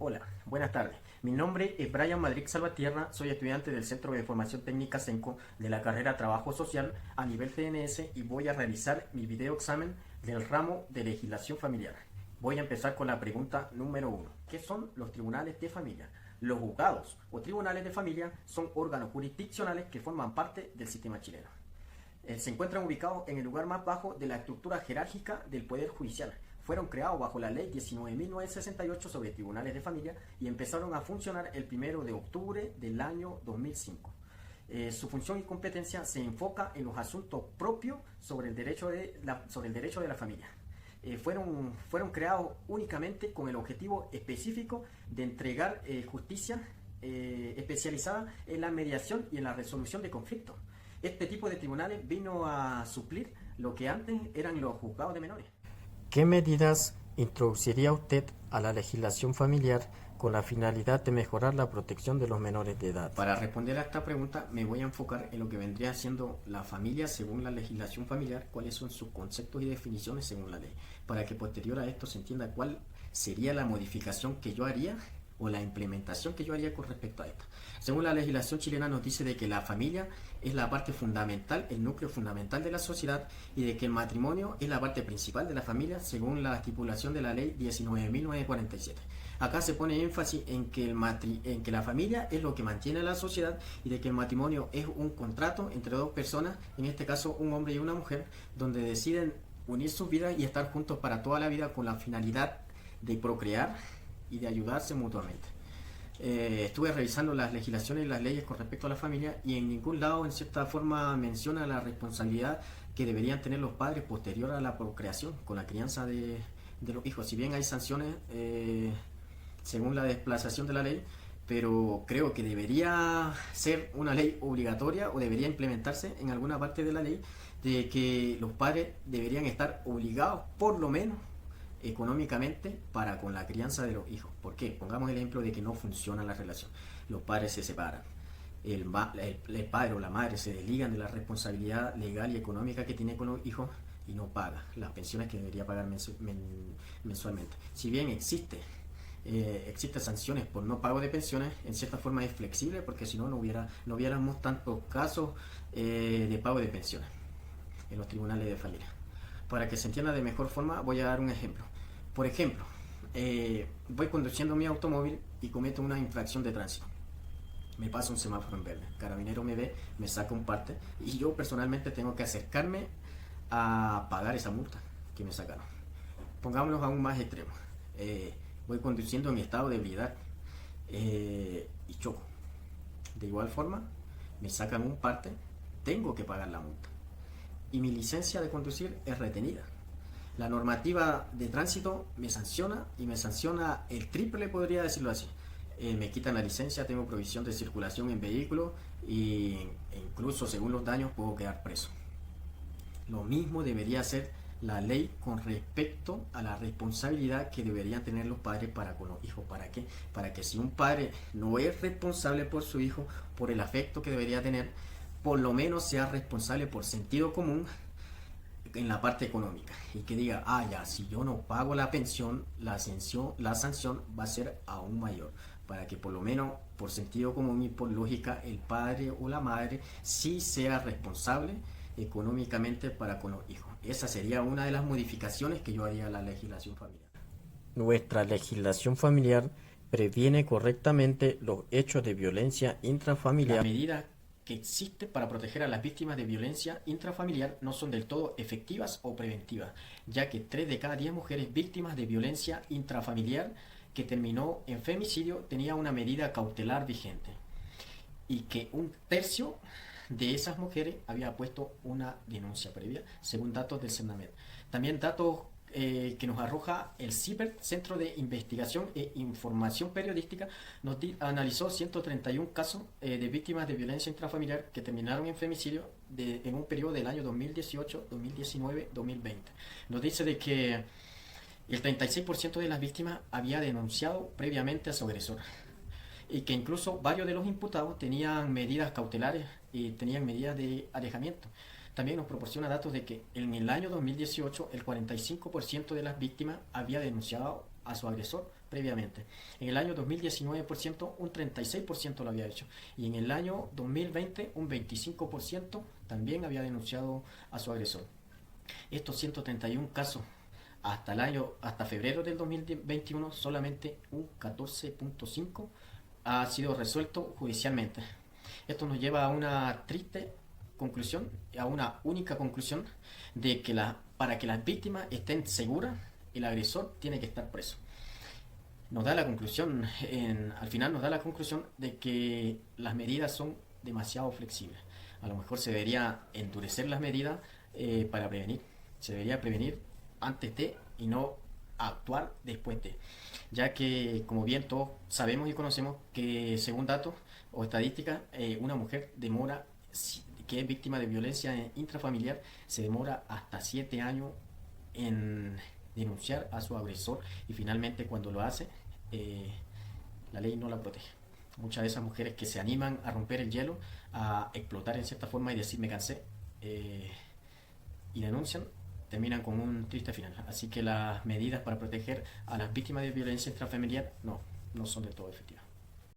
Hola, buenas tardes. Mi nombre es Brian Madrid Salvatierra, soy estudiante del Centro de Formación Técnica CENCO de la carrera Trabajo Social a nivel TNS y voy a realizar mi video examen del ramo de legislación familiar. Voy a empezar con la pregunta número 1. ¿Qué son los tribunales de familia? Los juzgados o tribunales de familia son órganos jurisdiccionales que forman parte del sistema chileno. Se encuentran ubicados en el lugar más bajo de la estructura jerárquica del Poder Judicial. Fueron creados bajo la Ley 19.968 sobre tribunales de familia y empezaron a funcionar el 1 de octubre del año 2005. Su función y competencia se enfoca en los asuntos propios sobre el derecho de la familia. Fueron creados únicamente con el objetivo específico de entregar justicia especializada en la mediación y en la resolución de conflictos. Este tipo de tribunales vino a suplir lo que antes eran los juzgados de menores. ¿Qué medidas introduciría usted a la legislación familiar con la finalidad de mejorar la protección de los menores de edad? Para responder a esta pregunta me voy a enfocar en lo que vendría siendo la familia según la legislación familiar, cuáles son sus conceptos y definiciones según la ley, para que posterior a esto se entienda cuál sería la modificación que yo haría o la implementación que yo haría con respecto a esto. Según la legislación chilena nos dice de que la familia es la parte fundamental, el núcleo fundamental de la sociedad y de que el matrimonio es la parte principal de la familia según la estipulación de la ley 19.947. Acá se pone énfasis en que, la familia es lo que mantiene a la sociedad y de que el matrimonio es un contrato entre dos personas, en este caso un hombre y una mujer, donde deciden unir sus vidas y estar juntos para toda la vida con la finalidad de procrear y de ayudarse mutuamente. Estuve revisando las legislaciones y las leyes con respecto a la familia y en ningún lado en cierta forma menciona la responsabilidad que deberían tener los padres posterior a la procreación con la crianza de los hijos. Si bien hay sanciones según la desplazación de la ley, pero creo que debería ser una ley obligatoria o debería implementarse en alguna parte de la ley de que los padres deberían estar obligados por lo menos económicamente para con la crianza de los hijos. ¿Por qué? Pongamos el ejemplo de que no funciona la relación. Los padres se separan. El padre o la madre se desligan de la responsabilidad legal y económica que tiene con los hijos y no paga las pensiones que debería pagar mensualmente. Si bien existen sanciones por no pago de pensiones, en cierta forma es flexible porque si no, no hubiéramos tantos casos de pago de pensiones en los tribunales de familia. Para que se entienda de mejor forma, voy a dar un ejemplo. Por ejemplo, voy conduciendo mi automóvil y cometo una infracción de tránsito. Me pasa un semáforo en verde. Carabinero me ve, me saca un parte y yo personalmente tengo que acercarme a pagar esa multa que me sacaron. Pongámonos aún más extremo. Voy conduciendo en estado de ebriedad y choco. De igual forma, me sacan un parte, tengo que pagar la multa. Y mi licencia de conducir es retenida. La normativa de tránsito me sanciona y me sanciona el triple, podría decirlo así. Me quitan la licencia, tengo prohibición de circulación en vehículos e incluso según los daños puedo quedar preso. Lo mismo debería ser la ley con respecto a la responsabilidad que deberían tener los padres para con los hijos. ¿Para qué? Para que si un padre no es responsable por su hijo, por el afecto que debería tener, por lo menos sea responsable por sentido común en la parte económica y que diga, ya, si yo no pago la pensión, la sanción va a ser aún mayor, para que por lo menos por sentido común y por lógica el padre o la madre sí sea responsable económicamente para con los hijos. Esa sería una de las modificaciones que yo haría a la legislación familiar. Nuestra legislación familiar previene correctamente los hechos de violencia intrafamiliar. Las medidas que existen para proteger a las víctimas de violencia intrafamiliar no son del todo efectivas o preventivas, ya que 3 de cada 10 mujeres víctimas de violencia intrafamiliar que terminó en femicidio tenía una medida cautelar vigente y que 1/3 de esas mujeres había puesto una denuncia previa, según datos del CERNAMED. También datos que nos arroja el CIPER, Centro de Investigación e Información Periodística, analizó 131 casos de víctimas de violencia intrafamiliar que terminaron en femicidio en un periodo del año 2018, 2019, 2020. Nos dice de que el 36% de las víctimas había denunciado previamente a su agresor y que incluso varios de los imputados tenían medidas cautelares y tenían medidas de alejamiento. También nos proporciona datos de que en el año 2018 el 45% de las víctimas había denunciado a su agresor previamente. En el año 2019, un 36% lo había hecho. Y en el año 2020, un 25% también había denunciado a su agresor. Estos 131 casos hasta febrero del 2021, solamente un 14.5 ha sido resuelto judicialmente. Esto nos lleva a una triste conclusión, a una única conclusión, de que para que las víctimas estén seguras, el agresor tiene que estar preso. Nos da la conclusión, al final nos da la conclusión de que las medidas son demasiado flexibles. A lo mejor se debería endurecer las medidas para prevenir. Se debería prevenir antes de y no actuar después de. Ya que, como bien todos sabemos y conocemos, que según datos o estadísticas, una mujer que es víctima de violencia intrafamiliar, se demora hasta 7 años en denunciar a su agresor, y finalmente cuando lo hace, la ley no la protege. Muchas de esas mujeres que se animan a romper el hielo, a explotar en cierta forma y decir me cansé, y denuncian, terminan con un triste final. Así que las medidas para proteger a las víctimas de violencia intrafamiliar no son del todo efectivas.